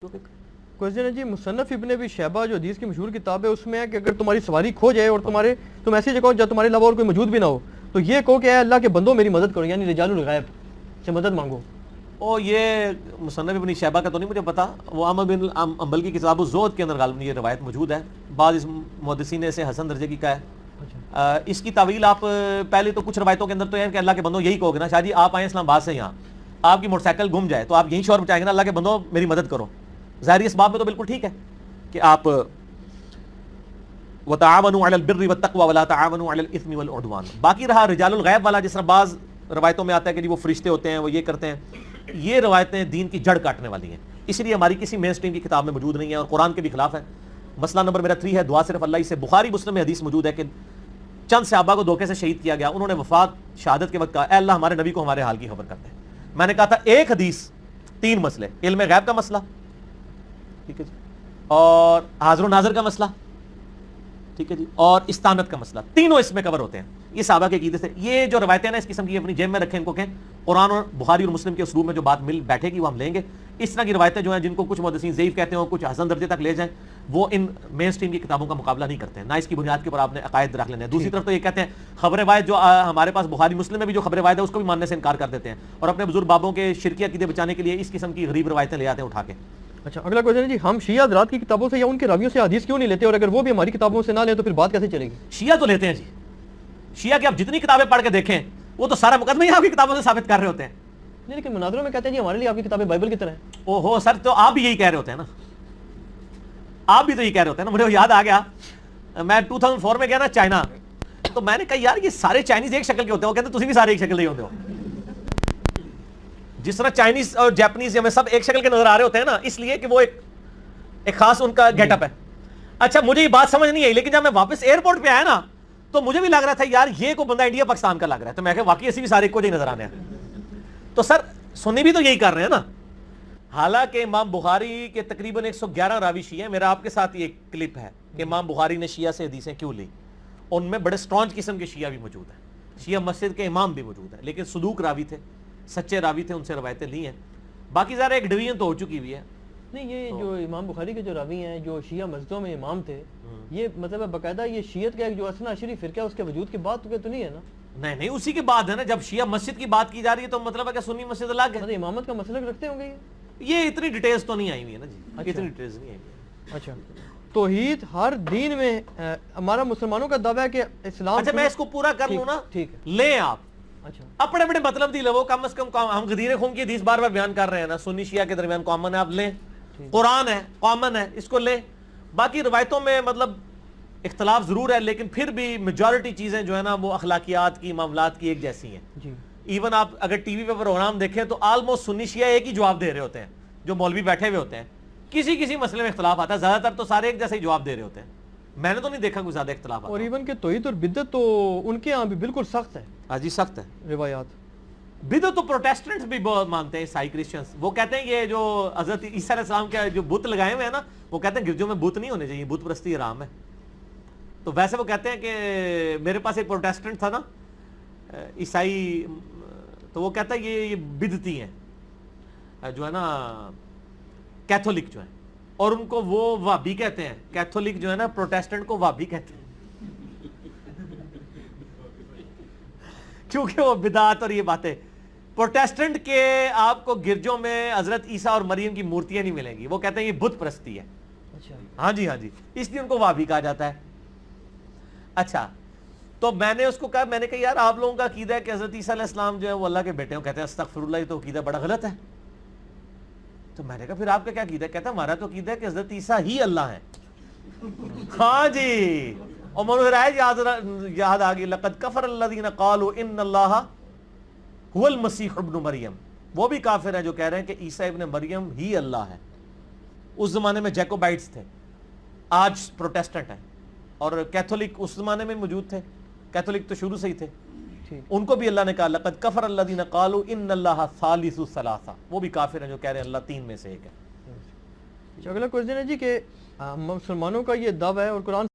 Question ہے جی، مصنف ابن ابی شیبہ جو حدیث کی مشہور کتاب ہے اس میں ہے کہ اگر تمہاری سواری کھو جائے اور تم ایسی جگہ ہو جہاں تمہارے علاوہ اور کوئی موجود بھی نہ ہو تو یہ کہو کہ اے اللہ کے بندوں میری مدد کرو، یعنی رجال الغیب سے مدد مانگو۔ اور یہ مصنف ابن شیبہ کا تو نہیں مجھے پتا، وہ احمد بن حنبل کی کتاب الزہد کے اندر غالباً یہ روایت موجود ہے، بعض اس محدثین نے اسے حسن درجے کی کہا ہے۔ اس کی تعویل آپ پہلے تو کچھ روایتوں کے اندر تو ہے کہ اللہ کے بندوں یہی کہو گے نا، شاہ جی آپ آئیں اسلام آباد سے یہاں، آپ کی موٹر سائیکل گم جائے تو آپ یہی شور بچائیں گے نا، اللہ کے بندوں میری مدد کرو۔ ظاہری اس باب میں تو بالکل ٹھیک ہے کہ آپ وَتَعَاوَنُوا عَلَى الْبِرِّ وَالتَّقْوَى وَلَا تَعَاوَنُوا عَلَى الْإِثْمِ وَالْعُدْوَانِ۔ باقی رہا رجال الغیب والا، جس طرح بعض روایتوں میں آتا ہے کہ وہ فرشتے ہوتے ہیں، وہ یہ کرتے ہیں، یہ روایتیں دین کی جڑ کاٹنے والی ہیں، اس لیے ہماری کسی مین سٹریم کی کتاب میں موجود نہیں ہے اور قرآن کے بھی خلاف ہے۔ مسئلہ نمبر میرا 3 ہے، دعا صرف اللہ ہی سے۔ بخاری مسلم میں حدیث موجود ہے کہ چند صحابہ کو دھوکے سے شہید کیا گیا، انہوں نے وفات شہادت کے وقت کہا اے اللہ ہمارے نبی کو ہمارے حال کی خبر کرتے ہیں۔ میں نے کہا تھا ایک حدیث 3 مسئلے، علم غیب کا مسئلہ، ٹھیک ہے جی، اور حاضر و ناظر کا مسئلہ، ٹھیک ہے جی، اور استانت کا مسئلہ، تینوں اس میں کور ہوتے ہیں۔ یہ صحابہ کے عقیدے سے یہ جو روایتیں ہیں اس قسم کی اپنی جیب میں رکھیں، ان کو کہیں قرآن اور بخاری اور مسلم کے اسلوب میں جو بات مل بیٹھے گی وہ ہم لیں گے۔ اس طرح کی روایتیں جو ہیں جن کو کچھ محدثین ضعیف کہتے ہیں اور کچھ حسن درجے تک لے جائیں، وہ ان مین سٹریم کی کتابوں کا مقابلہ نہیں کرتے ہیں، نہ اس کی بنیاد کے اوپر آپ نے عقائد رکھ لینے ہیں۔ دوسری طرف تو یہ کہتے ہیں خبر روایت جو ہمارے پاس بخاری مسلم میں بھی جو خبر روایت ہے اس کو بھی ماننے سے انکار کر دیتے ہیں اور اپنے بزرگ بابوں کے شرکی عقیدے بچانے کے لیے اس قسم کی غریب روایتیں لے آتے ہیں اٹھا کے۔ اچھا، اگلا کوشچن ہے جی، ہم شیعہ حضرات کی کتابوں سے یا ان کے راویوں سے حدیث کیوں نہیں لیتے، اور اگر وہ بھی ہماری کتابوں سے نہ لیں تو پھر بات کیسے چلے گی؟ شیعہ تو لیتے ہیں جی، شیعہ کی آپ جتنی کتابیں پڑھ کے دیکھیں وہ تو سارا مقدمہ ہی آپ کی کتابوں سے ثابت کر رہے ہوتے ہیں۔ نہیں، لیکن مناظروں میں کہتے ہیں جی ہمارے لیے آپ کی کتابیں بائبل کی طرح ہیں۔ او ہو سر، تو آپ بھی یہی کہہ رہے ہوتے ہیں نا، آپ بھی تو یہی کہہ رہے ہوتے ہیں نا۔ مجھے یاد آ گیا، میں 2004 میں گیا نا چائنا، تو میں نے کہا یار یہ سارے چائنیز ایک شکل کے ہوتے ہیں، وہ کہتے ہیں تسی بھی سارے ایک شکل کے ہوتے ہو، جس طرح چائنیز اور جاپنیز ہمیں سب ایک شکل کے نظر آ رہے ہوتے ہیں نا، اس لیے کہ وہ ایک خاص ان کا گیٹ اپ ہے۔ اچھا مجھے یہ بات سمجھ نہیں آئی، لیکن جب میں واپس ایئرپورٹ پہ آیا نا تو مجھے بھی لگ رہا تھا یار یہ کو بندہ انڈیا پاکستان کا لگ رہا ہے، تو میں کہا واقعی ایسی بھی سارے کو جی نظر آنے ہیں۔ تو سر سنی بھی تو یہی کر رہے ہیں نا، حالانکہ امام بخاری کے تقریباً 111 راوی شیعہ ہیں۔ میرا آپ کے ساتھ یہ کلپ ہے کہ امام بخاری نے شیعہ سے حدیثیں کیوں لی، ان میں بڑے سٹرانج قسم کے شیعہ بھی موجود ہیں، شیعہ مسجد کے امام بھی موجود ہیں، لیکن صدوق راوی تھے، سچے راوی تھے، ان سے روایتیں لی ہیں۔ باقی ذرا ایک ڈویژن تو ہو چکی ہوئی ہے۔ نہیں، یہ جو امام بخاری کے جو راوی ہیں جو شیعہ مسجدوں میں امام تھے، یہ مطلب باقاعدہ یہ شیعت کا ایک جو اثنا عشری فرقہ اس کے وجود کے بعد تو نہیں ہے نا؟ نہیں اسی کے بعد ہے نا، جب شیعہ مسجد کی بات کی جا رہی ہے تو مطلب ہے کہ سنی مسجد الگ ہے۔ مطلب امامت کا مسئلہ رکھتے ہوں گے یہ اتنی ڈیٹیلز تو نہیں آئی ہوئی ہے نا جی، اتنی ڈیٹیلز نہیں آئی ہوئی۔ اچھا، توحید ہر دین میں ہمارا مسلمانوں کا دعویٰ ہے کہ اسلام۔ اچھا میں اس کو پورا کر لوں نا، ٹھیک ہے، لیں آپ اچھا اپنے بڑے مطلب دی لو، کم از کم ہم غدیر خون کی حدیث بار بار بیان کر رہے ہیں نا، سنی شیعہ کے درمیان کامن ہے، آپ لیں، قرآن ہے کامن ہے، اس کو لیں۔ باقی روایتوں میں مطلب اختلاف ضرور ہے، لیکن پھر بھی میجورٹی چیزیں جو ہے نا وہ اخلاقیات کی، معاملات کی ایک جیسی ہیں جی۔ ایون آپ اگر ٹی وی پہ پروگرام دیکھیں تو آلموسٹ سنی شیعہ ایک ہی جواب دے رہے ہوتے ہیں، جو مولوی بیٹھے ہوئے ہوتے ہیں، کسی مسئلے میں اختلاف آتا ہے، زیادہ تر تو سارے ایک جیسے ہی جواب دے رہے ہوتے ہیں، میں نے تو نہیں دیکھا کوئی زیادہ اختلاف آتا۔ اور ایون کہ توحید اور بدعت تو ان کے ہاں بھی بالکل سخت ہے۔ ہاں جی سخت ہے روایات بدعت تو پروٹیسٹنٹس بھی بہت مانتے ہیں، عیسائی کرسچنز، وہ کہتے ہیں یہ جو حضرت عیسیٰ علیہ السلام کے جو بت لگائے ہوئے ہیں نا، وہ کہتے ہیں گرجوں میں بت نہیں ہونے چاہیے، بت پرستی حرام ہے۔ تو ویسے وہ کہتے ہیں کہ میرے پاس ایک پروٹیسٹنٹ تھا نا عیسائی، تو وہ کہتا ہے یہ بدعتی ہیں جو ہے نا کیتھولک جو ہیں، اور ان کو وہ وہابی کہتے ہیں، کیتھولک جو ہے نا پروٹیسٹنٹ کو وہابی کہتے ہیں کیونکہ وہ بدعت اور یہ باتیں۔ پروٹیسٹنٹ کے آپ کو گرجوں میں حضرت عیسیٰ اور مریم کی مورتیاں نہیں ملیں گی، وہ کہتے ہیں یہ بت پرستی ہے۔ ہاں جی اس لیے ان کو وہابی کہا جاتا ہے۔ اچھا تو میں نے اس کو کہا، میں نے کہا یار آپ لوگوں کا عقیدہ ہے کہ حضرت عیسیٰ علیہ السلام جو ہے وہ اللہ کے بیٹے ہیں، کہتے ہیں استغفر اللہ، یہ تو عقیدہ بڑا غلط ہے۔ تو میں نے کہا پھر آپ کا کیا عقیدہ ہے؟ کہتا ہے ہمارا تو عقیدہ ہے کہ حضرت عیسیٰ ہی اللہ ہیں۔ ہاں جی، اور منظر آئے یاد آ گئی، لقد کفر الذین قالوا ان اللہ هو المسیح ابن مریم، وہ بھی کافر ہیں جو کہہ رہے ہیں کہ عیسیٰ ابن مریم ہی اللہ ہے۔ اس زمانے میں جیکوبائٹس تھے، آج پروٹیسٹنٹ ہیں، اور کیتھولک اس زمانے میں موجود تھے، کیتھولک تو شروع سے ہی تھے، ان کو بھی اللہ نے کہا لقد کفر الذین قالوا ان اللہ ثالث ثلاثہ، وہ بھی کافر ہیں جو کہہ رہے ہیں اللہ 3 میں سے ایک ہے۔ اگلا کوشچن ہے جی کہ مسلمانوں کا یہ دعویٰ ہے اور قرآن